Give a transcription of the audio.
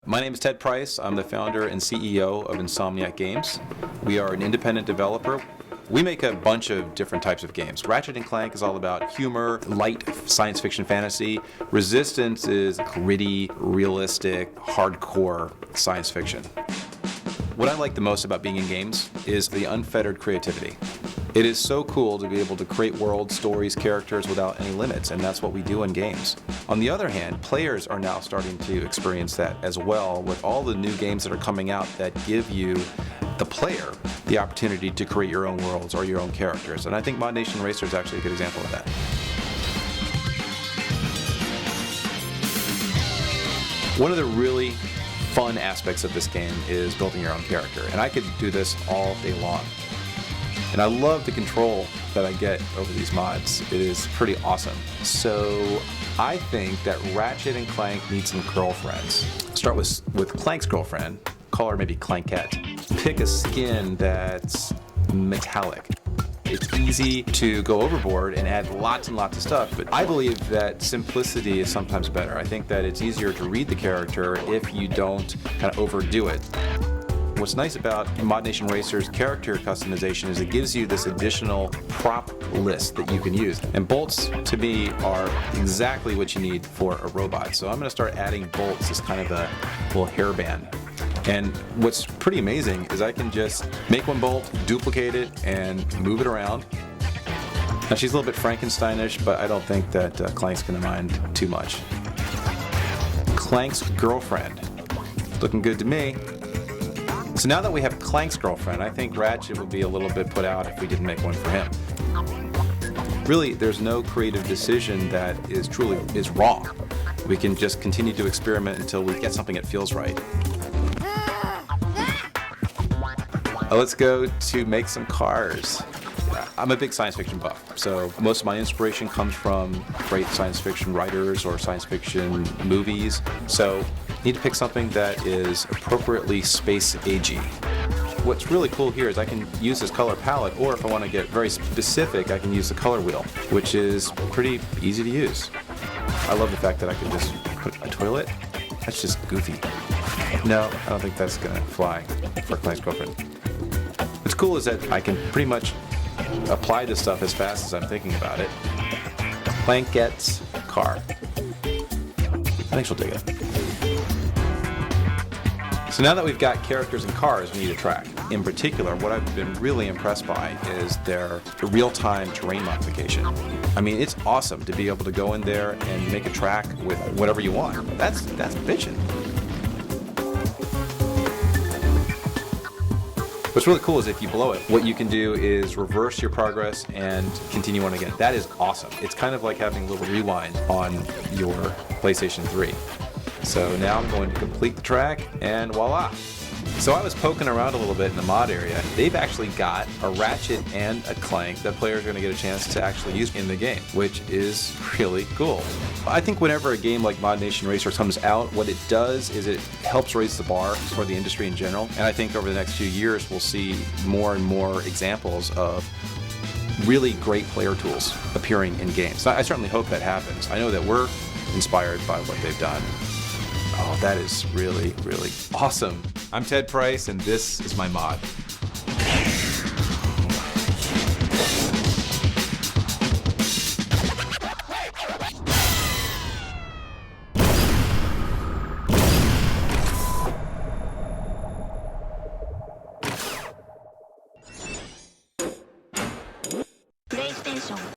My name is Ted Price. I'm the founder and CEO of Insomniac Games. We are an independent developer. We make a bunch of different types of games. Ratchet and Clank is all about humor, light science fiction fantasy. Resistance is gritty, realistic, hardcore science fiction. What I like the most about being in games is the unfettered creativity. It is so cool to be able to create worlds, stories, characters without any limits, and that's what we do in games. On the other hand, players are now starting to experience that as well with all the new games that are coming out that give you, the player, the opportunity to create your own worlds or your own characters. And I think ModNation Racers is actually a good example of that. One of the really fun aspects of this game is building your own character, and I could do this all day long. And I love the control that I get over these mods. It is pretty awesome. So I think that Ratchet and Clank need some girlfriends. Start with Clank's girlfriend, call her maybe Clankette. Pick a skin that's metallic. It's easy to go overboard and add lots and lots of stuff, but I believe that simplicity is sometimes better. I think that it's easier to read the character if you don't kind of overdo it. What's nice about ModNation Racers character customization is it gives you this additional prop list that you can use. And bolts, to me, are exactly what you need for a robot. So I'm going to start adding bolts as kind of a little hairband. And what's pretty amazing is I can just make one bolt, duplicate it, and move it around. Now she's a little bit Frankensteinish, but I don't think that Clank's going to mind too much. Clank's girlfriend. Looking good to me. So now that we have Clank's girlfriend, I think Ratchet would be a little bit put out if we didn't make one for him. Really, there's no creative decision that is wrong. We can just continue to experiment until we get something that feels right. Let's go to make some cars. I'm a big science fiction buff, so most of my inspiration comes from great science fiction writers or science fiction movies. So need to pick something that is appropriately space-agey. What's really cool here is I can use this color palette, or if I want to get very specific, I can use the color wheel, which is pretty easy to use. I love the fact that I can just put a toilet. That's just goofy. No, I don't think that's gonna fly for Clank's girlfriend. What's cool is that I can pretty much apply this stuff as fast as I'm thinking about it. Clank gets car. I think she'll dig it. So now that we've got characters and cars, we need a track. In particular, what I've been really impressed by is their real-time terrain modification. I mean, it's awesome to be able to go in there and make a track with whatever you want. That's bitchin'. What's really cool is if you blow it, what you can do is reverse your progress and continue on again. That is awesome. It's kind of like having a little rewind on your PlayStation 3. So now I'm going to complete the track, and voila. So I was poking around a little bit in the mod area. They've actually got a Ratchet and a Clank that players are going to get a chance to actually use in the game, which is really cool. I think whenever a game like ModNation Racers comes out, what it does is it helps raise the bar for the industry in general. And I think over the next few years, we'll see more and more examples of really great player tools appearing in games. So I certainly hope that happens. I know that we're inspired by what they've done. Oh, that is really, really awesome. I'm Ted Price, and this is my mod. PlayStation